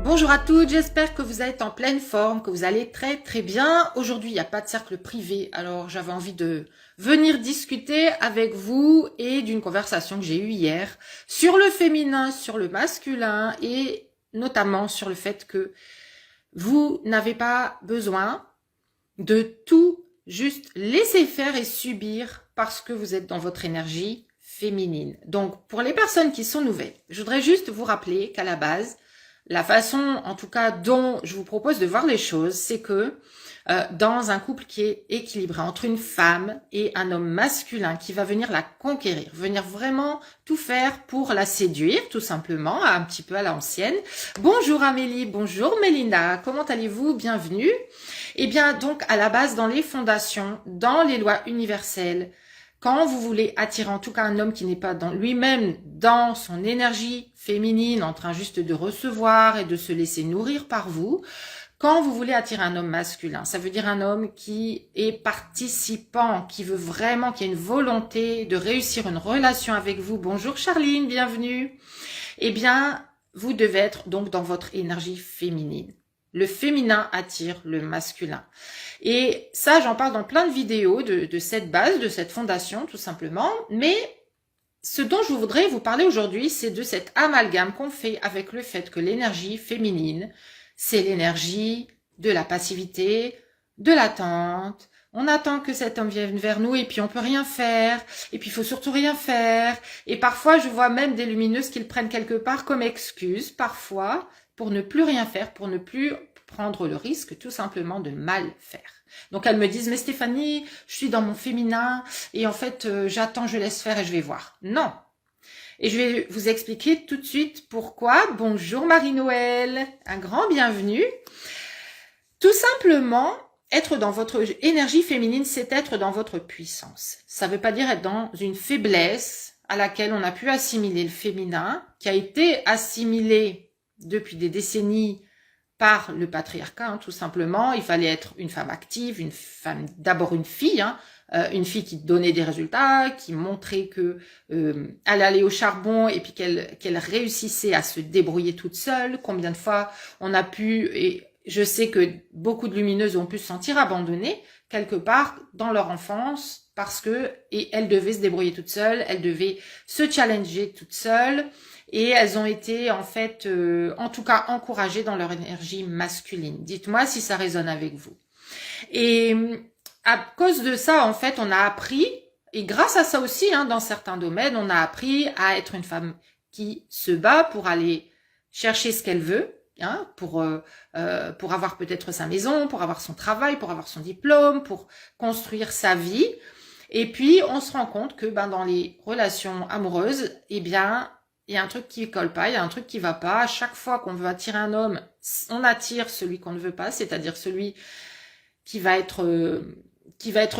Bonjour à toutes, j'espère que vous êtes en pleine forme, que vous allez très très bien. Aujourd'hui, il n'y a pas de cercle privé, alors j'avais envie de venir discuter avec vous et d'une conversation que j'ai eue hier sur le féminin, sur le masculin et notamment sur le fait que vous n'avez pas besoin de tout juste laisser faire et subir parce que vous êtes dans votre énergie féminine. Donc, pour les personnes qui sont nouvelles, je voudrais juste vous rappeler qu'à la base, la façon, en tout cas, dont je vous propose de voir les choses, c'est que dans un couple qui est équilibré entre une femme et un homme masculin qui va venir la conquérir, venir vraiment tout faire pour la séduire, tout simplement, un petit peu à l'ancienne. Bonjour Amélie, bonjour Mélina, comment allez-vous? Bienvenue. Eh bien, donc, à la base, dans les fondations, dans les lois universelles, quand vous voulez attirer en tout cas un homme qui n'est pas dans lui-même dans son énergie féminine, en train juste de recevoir et de se laisser nourrir par vous, quand vous voulez attirer un homme masculin, ça veut dire un homme qui est participant, qui veut vraiment, qui a une volonté de réussir une relation avec vous. Bonjour Charline, bienvenue. Eh bien, vous devez être donc dans votre énergie féminine. Le féminin attire le masculin. Et ça, j'en parle dans plein de vidéos de cette base, de cette fondation, tout simplement. Mais ce dont je voudrais vous parler aujourd'hui, c'est de cet amalgame qu'on fait avec le fait que l'énergie féminine, c'est l'énergie de la passivité, de l'attente. On attend que cet homme vienne vers nous et puis on peut rien faire. Et puis il faut surtout rien faire. Et parfois, je vois même des lumineuses qui le prennent quelque part comme excuse, parfois, pour ne plus rien faire, pour ne plus prendre le risque tout simplement de mal faire. Donc elles me disent, mais Stéphanie, je suis dans mon féminin et en fait j'attends, je laisse faire et je vais voir. Non. Et je vais vous expliquer tout de suite pourquoi. Bonjour Marie-Noël, un grand bienvenue. Tout simplement, être dans votre énergie féminine, c'est être dans votre puissance. Ça ne veut pas dire être dans une faiblesse à laquelle on a pu assimiler le féminin, qui a été assimilé depuis des décennies par le patriarcat, hein, tout simplement. Il fallait être une femme active, une femme, d'abord une fille qui donnait des résultats, qui montrait que elle allait au charbon et puis qu'elle réussissait à se débrouiller toute seule. Combien de fois on a pu, et je sais que beaucoup de lumineuses ont pu se sentir abandonnées quelque part dans leur enfance parce que et elles devaient se débrouiller toutes seules, elles devaient se challenger toutes seules. Et elles ont été en fait, en tout cas, encouragées dans leur énergie masculine. Dites-moi si ça résonne avec vous. Et à cause de ça, en fait, on a appris, et grâce à ça aussi, hein, dans certains domaines, on a appris à être une femme qui se bat pour aller chercher ce qu'elle veut, hein, pour avoir peut-être sa maison, pour avoir son travail, pour avoir son diplôme, pour construire sa vie. Et puis, on se rend compte que dans les relations amoureuses, eh bien, il y a un truc qui colle pas, il y a un truc qui va pas. À chaque fois qu'on veut attirer un homme, on attire celui qu'on ne veut pas, c'est-à-dire celui qui va être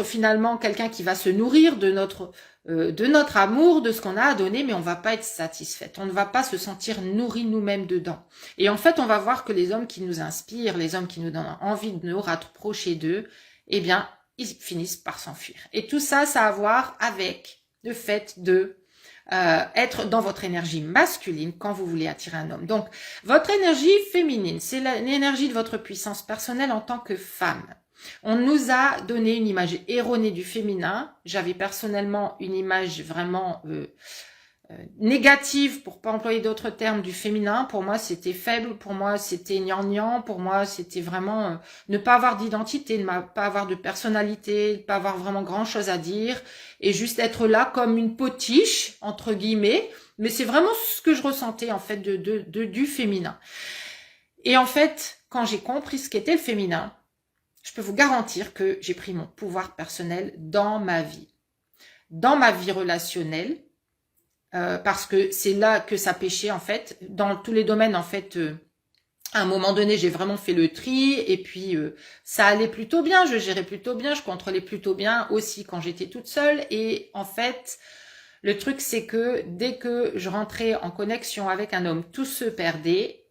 finalement quelqu'un qui va se nourrir de notre amour, de ce qu'on a à donner, mais on va pas être satisfaite. On ne va pas se sentir nourri nous-mêmes dedans. Et en fait, on va voir que les hommes qui nous inspirent, les hommes qui nous donnent envie de nous rapprocher d'eux, eh bien, ils finissent par s'enfuir. Et tout ça, ça a à voir avec le fait de être dans votre énergie masculine quand vous voulez attirer un homme. Donc, votre énergie féminine, c'est l'énergie de votre puissance personnelle en tant que femme. On nous a donné une image erronée du féminin. J'avais personnellement une image vraiment négative, pour pas employer d'autres termes, du féminin. Pour moi, c'était faible. Pour moi, c'était gnangnan. Pour moi, c'était vraiment ne pas avoir d'identité, ne pas avoir de personnalité, ne pas avoir vraiment grand-chose à dire et juste être là comme une potiche, entre guillemets. Mais c'est vraiment ce que je ressentais en fait du féminin. Et en fait, quand j'ai compris ce qu'était le féminin, je peux vous garantir que j'ai pris mon pouvoir personnel dans ma vie relationnelle, parce que c'est là que ça pêchait en fait, dans tous les domaines en fait. À un moment donné, j'ai vraiment fait le tri et puis ça allait plutôt bien, je gérais plutôt bien, je contrôlais plutôt bien aussi quand j'étais toute seule. Et en fait, le truc c'est que dès que je rentrais en connexion avec un homme, tout se perdait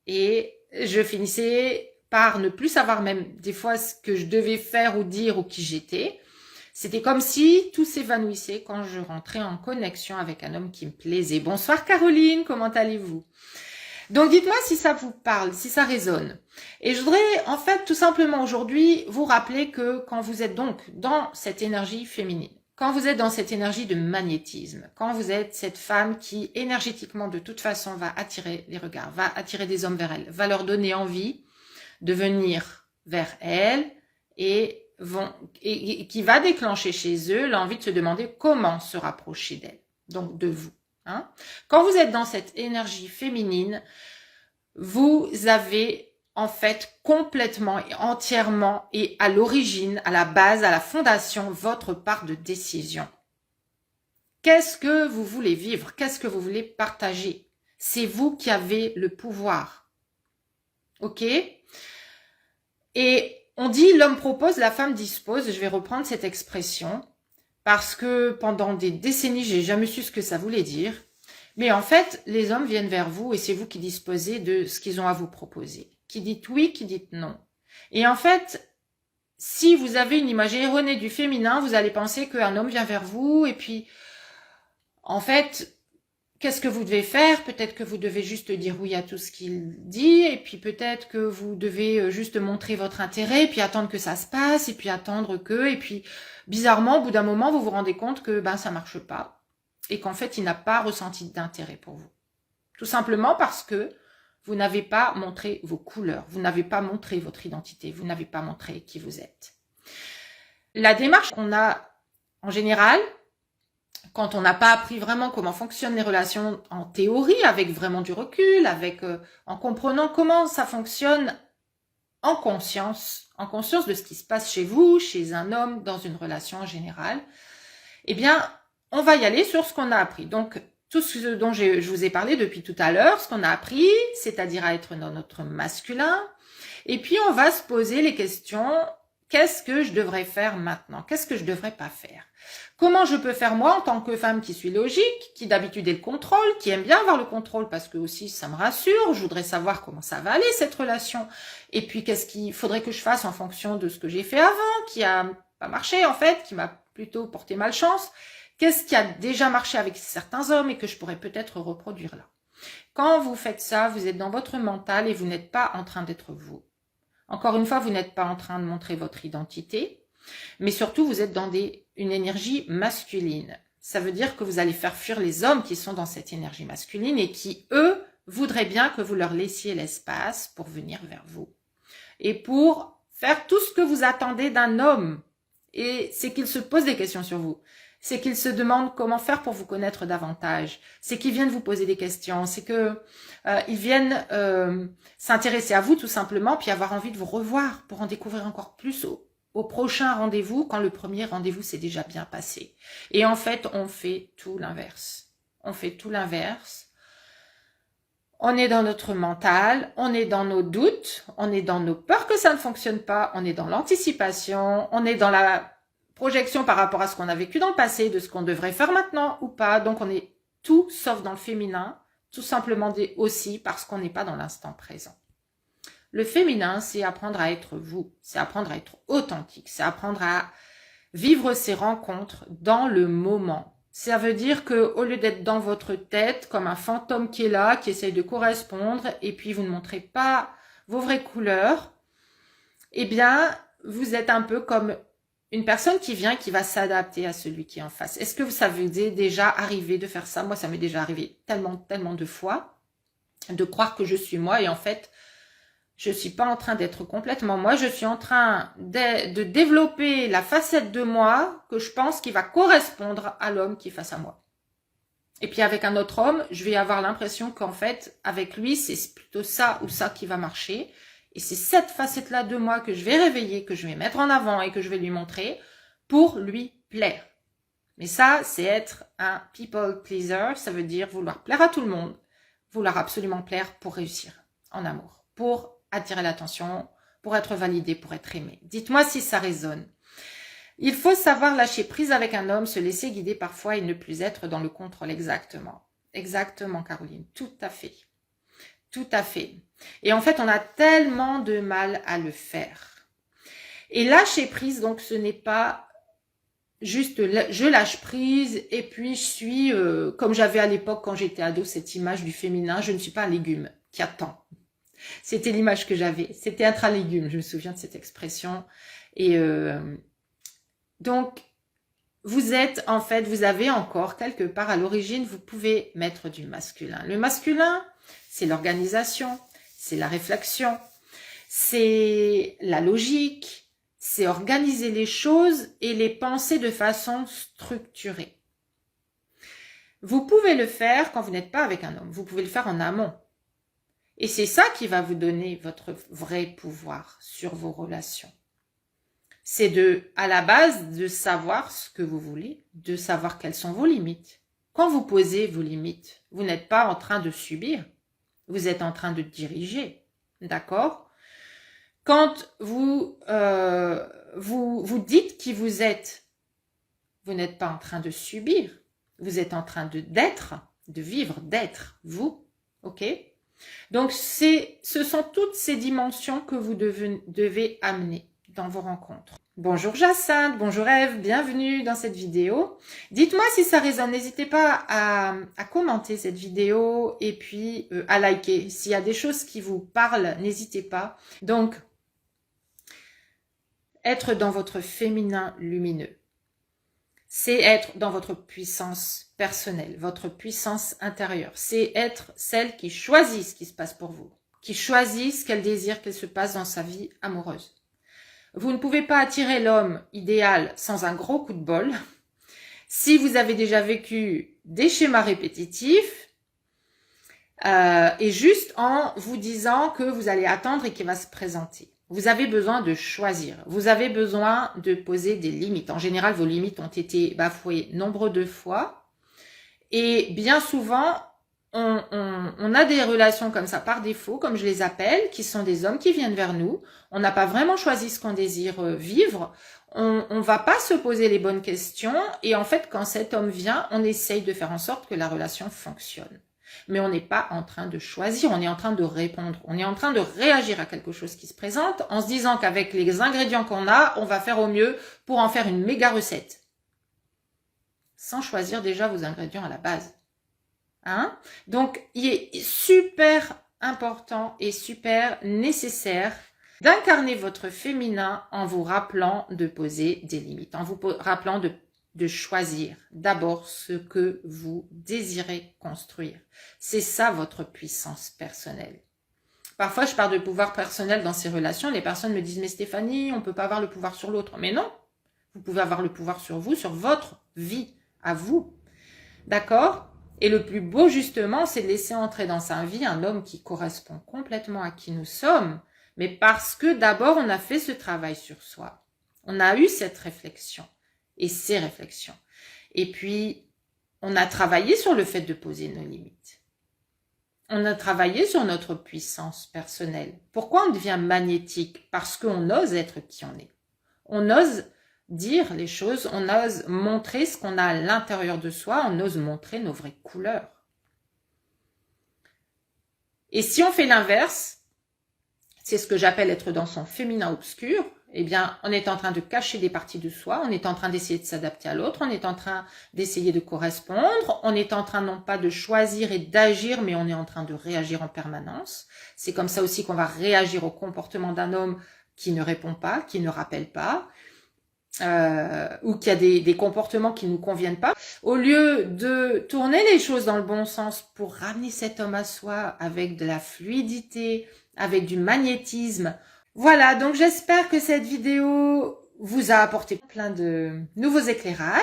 et je finissais par ne plus savoir même des fois ce que je devais faire ou dire ou qui j'étais. C'était comme si tout s'évanouissait quand je rentrais en connexion avec un homme qui me plaisait. Bonsoir Caroline, comment allez-vous? Donc dites-moi si ça vous parle, si ça résonne. Et je voudrais en fait tout simplement aujourd'hui vous rappeler que quand vous êtes donc dans cette énergie féminine, quand vous êtes dans cette énergie de magnétisme, quand vous êtes cette femme qui énergétiquement de toute façon va attirer les regards, va attirer des hommes vers elle, va leur donner envie de venir vers elle et qui va déclencher chez eux l'envie de se demander comment se rapprocher d'elle, donc de vous. Hein. Quand vous êtes dans cette énergie féminine, vous avez en fait complètement et entièrement et à l'origine, à la base, à la fondation, votre part de décision. Qu'est-ce que vous voulez vivre? Qu'est-ce que vous voulez partager? C'est vous qui avez le pouvoir. Ok? Et on dit l'homme propose, la femme dispose. Je vais reprendre cette expression parce que pendant des décennies, j'ai jamais su ce que ça voulait dire. Mais en fait, les hommes viennent vers vous et c'est vous qui disposez de ce qu'ils ont à vous proposer. Qui dites oui, qui dites non. Et en fait, si vous avez une image erronée du féminin, vous allez penser qu'un homme vient vers vous et puis, en fait, qu'est-ce que vous devez faire? Peut-être que vous devez juste dire oui à tout ce qu'il dit et puis peut-être que vous devez juste montrer votre intérêt et puis attendre que ça se passe et puis attendre que... Et puis, bizarrement, au bout d'un moment, vous vous rendez compte que ça marche pas. Et qu'en fait, il n'a pas ressenti d'intérêt pour vous. Tout simplement parce que vous n'avez pas montré vos couleurs, vous n'avez pas montré votre identité, vous n'avez pas montré qui vous êtes. La démarche qu'on a en général, quand on n'a pas appris vraiment comment fonctionnent les relations en théorie, avec vraiment du recul, en comprenant comment ça fonctionne en conscience de ce qui se passe chez vous, chez un homme, dans une relation en général, eh bien, on va y aller sur ce qu'on a appris. Donc, tout ce dont je vous ai parlé depuis tout à l'heure, ce qu'on a appris, c'est-à-dire à être dans notre masculin. Et puis, on va se poser les questions, qu'est-ce que je devrais faire maintenant? Qu'est-ce que je devrais pas faire? Comment je peux faire moi en tant que femme qui suis logique, qui d'habitude est le contrôle, qui aime bien avoir le contrôle parce que aussi ça me rassure, je voudrais savoir comment ça va aller cette relation. Et puis, qu'est-ce qu'il faudrait que je fasse en fonction de ce que j'ai fait avant, qui a pas marché en fait, qui m'a plutôt porté malchance? Qu'est-ce qui a déjà marché avec certains hommes et que je pourrais peut-être reproduire là? Quand vous faites ça, vous êtes dans votre mental et vous n'êtes pas en train d'être vous. Encore une fois, vous n'êtes pas en train de montrer votre identité, mais surtout, vous êtes dans une énergie masculine. Ça veut dire que vous allez faire fuir les hommes qui sont dans cette énergie masculine et qui, eux, voudraient bien que vous leur laissiez l'espace pour venir vers vous. Et pour faire tout ce que vous attendez d'un homme. Et c'est qu'il se pose des questions sur vous. C'est qu'ils se demandent comment faire pour vous connaître davantage. C'est qu'ils viennent vous poser des questions. C'est que ils viennent s'intéresser à vous tout simplement, puis avoir envie de vous revoir pour en découvrir encore plus au prochain rendez-vous, quand le premier rendez-vous s'est déjà bien passé. Et en fait, on fait tout l'inverse. On fait tout l'inverse. On est dans notre mental, on est dans nos doutes, on est dans nos peurs que ça ne fonctionne pas, on est dans l'anticipation, on est dans la projection par rapport à ce qu'on a vécu dans le passé, de ce qu'on devrait faire maintenant ou pas. Donc on est tout sauf dans le féminin, tout simplement aussi parce qu'on n'est pas dans l'instant présent. Le féminin, c'est apprendre à être vous, c'est apprendre à être authentique, c'est apprendre à vivre ses rencontres dans le moment. Ça veut dire que au lieu d'être dans votre tête comme un fantôme qui est là, qui essaye de correspondre, et puis vous ne montrez pas vos vraies couleurs, eh bien, vous êtes un peu comme une personne qui vient, qui va s'adapter à celui qui est en face. Est-ce que ça vous est déjà arrivé de faire ça? Moi, ça m'est déjà arrivé tellement de fois, de croire que je suis moi, et en fait, je suis pas en train d'être complètement moi, je suis en train de développer la facette de moi que je pense qui va correspondre à l'homme qui est face à moi. Et puis avec un autre homme, je vais avoir l'impression qu'en fait, avec lui, c'est plutôt ça ou ça qui va marcher. Et c'est cette facette-là de moi que je vais réveiller, que je vais mettre en avant et que je vais lui montrer pour lui plaire. Mais ça, c'est être un people pleaser, ça veut dire vouloir plaire à tout le monde, vouloir absolument plaire pour réussir en amour, pour attirer l'attention, pour être validé, pour être aimé. Dites-moi si ça résonne. Il faut savoir lâcher prise avec un homme, se laisser guider parfois et ne plus être dans le contrôle. Exactement. Exactement, Caroline. Tout à fait. Tout à fait. Et en fait, on a tellement de mal à le faire. Et lâcher prise, donc, ce n'est pas juste je lâche prise et puis je suis, comme j'avais à l'époque quand j'étais ado, cette image du féminin, je ne suis pas un légume. qui attend. C'était l'image que j'avais. C'était être un légume, je me souviens de cette expression. Et donc, vous êtes, en fait, vous avez encore quelque part à l'origine, vous pouvez mettre du masculin. Le masculin, c'est l'organisation, c'est la réflexion, c'est la logique, c'est organiser les choses et les penser de façon structurée. Vous pouvez le faire quand vous n'êtes pas avec un homme, vous pouvez le faire en amont. Et c'est ça qui va vous donner votre vrai pouvoir sur vos relations. C'est à la base, de savoir ce que vous voulez, de savoir quelles sont vos limites. Quand vous posez vos limites, vous n'êtes pas en train de subir, vous êtes en train de diriger, d'accord? Quand vous dites qui vous êtes, vous n'êtes pas en train de subir, vous êtes en train d'être, de vivre, d'être, vous, ok? Donc, ce sont toutes ces dimensions que vous devez amener dans vos rencontres. Bonjour Jacinthe, bonjour Ève, bienvenue dans cette vidéo. Dites-moi si ça résonne, n'hésitez pas à commenter cette vidéo et puis à liker. S'il y a des choses qui vous parlent, n'hésitez pas. Donc, être dans votre féminin lumineux, c'est être dans votre puissance personnelle, votre puissance intérieure. C'est être celle qui choisit ce qui se passe pour vous, qui choisit ce qu'elle désire qu'il se passe dans sa vie amoureuse. Vous ne pouvez pas attirer l'homme idéal sans un gros coup de bol. Si vous avez déjà vécu des schémas répétitifs et juste en vous disant que vous allez attendre et qu'il va se présenter. Vous avez besoin de choisir. Vous avez besoin de poser des limites. En général, vos limites ont été bafouées nombre de fois. Et bien souvent, on a des relations comme ça par défaut, comme je les appelle, qui sont des hommes qui viennent vers nous. On n'a pas vraiment choisi ce qu'on désire vivre. On va pas se poser les bonnes questions. Et en fait, quand cet homme vient, on essaye de faire en sorte que la relation fonctionne. Mais on n'est pas en train de choisir, on est en train de répondre. On est en train de réagir à quelque chose qui se présente en se disant qu'avec les ingrédients qu'on a, on va faire au mieux pour en faire une méga recette. Sans choisir déjà vos ingrédients à la base. Hein? Donc, il est super important et super nécessaire d'incarner votre féminin en vous rappelant de poser des limites, en vous rappelant de choisir d'abord ce que vous désirez construire. C'est ça votre puissance personnelle. Parfois, je parle de pouvoir personnel dans ces relations. Les personnes me disent « Mais Stéphanie, on ne peut pas avoir le pouvoir sur l'autre. » Mais non, vous pouvez avoir le pouvoir sur vous, sur votre vie, à vous. D'accord ? Et le plus beau, justement, c'est de laisser entrer dans sa vie un homme qui correspond complètement à qui nous sommes, mais parce que d'abord, on a fait ce travail sur soi. On a eu cette réflexion et ces réflexions. Et puis, on a travaillé sur le fait de poser nos limites. On a travaillé sur notre puissance personnelle. Pourquoi on devient magnétique? Parce qu'on ose être qui on est. On ose dire les choses, on ose montrer ce qu'on a à l'intérieur de soi, on ose montrer nos vraies couleurs. Et si on fait l'inverse, c'est ce que j'appelle être dans son féminin obscur, eh bien, on est en train de cacher des parties de soi, on est en train d'essayer de s'adapter à l'autre, on est en train d'essayer de correspondre, on est en train non pas de choisir et d'agir, mais on est en train de réagir en permanence. C'est comme ça aussi qu'on va réagir au comportement d'un homme qui ne répond pas, qui ne rappelle pas, ou qui a des comportements qui ne nous conviennent pas. Au lieu de tourner les choses dans le bon sens pour ramener cet homme à soi avec de la fluidité, avec du magnétisme. Voilà, donc j'espère que cette vidéo vous a apporté plein de nouveaux éclairages.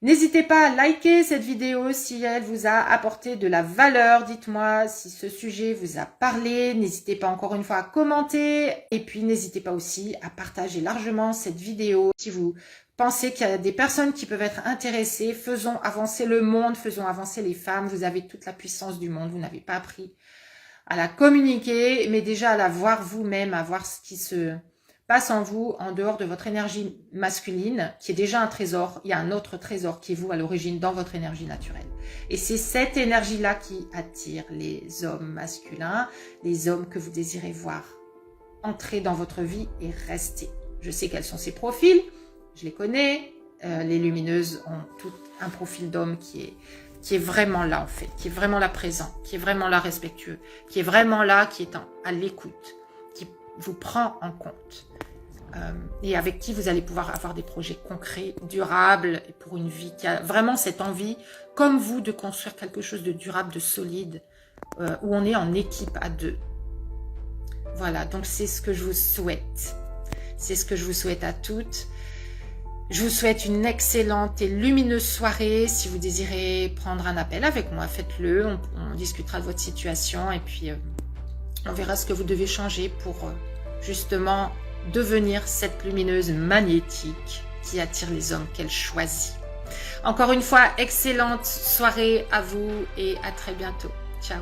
N'hésitez pas à liker cette vidéo si elle vous a apporté de la valeur. Dites-moi si ce sujet vous a parlé. N'hésitez pas encore une fois à commenter. Et puis n'hésitez pas aussi à partager largement cette vidéo. Si vous pensez qu'il y a des personnes qui peuvent être intéressées, faisons avancer le monde, faisons avancer les femmes. Vous avez toute la puissance du monde. Vous n'avez pas appris à la communiquer, mais déjà à la voir vous-même, à voir ce qui se passe en vous, en dehors de votre énergie masculine, qui est déjà un trésor. Il y a un autre trésor qui est vous à l'origine dans votre énergie naturelle. Et c'est cette énergie-là qui attire les hommes masculins, les hommes que vous désirez voir entrer dans votre vie et rester. Je sais quels sont ces profils, je les connais. Les lumineuses ont tout un profil d'homme qui est qui est vraiment là en fait, qui est vraiment là présent, qui est vraiment là respectueux, qui est vraiment là, qui est à l'écoute, qui vous prend en compte. Et avec qui vous allez pouvoir avoir des projets concrets, durables, et pour une vie qui a vraiment cette envie, comme vous, de construire quelque chose de durable, de solide, où on est en équipe à deux. Voilà, donc c'est ce que je vous souhaite. C'est ce que je vous souhaite à toutes. Je vous souhaite une excellente et lumineuse soirée. Si vous désirez prendre un appel avec moi, faites-le. On discutera de votre situation et puis on verra ce que vous devez changer pour justement devenir cette lumineuse magnétique qui attire les hommes qu'elle choisit. Encore une fois, excellente soirée à vous et à très bientôt. Ciao.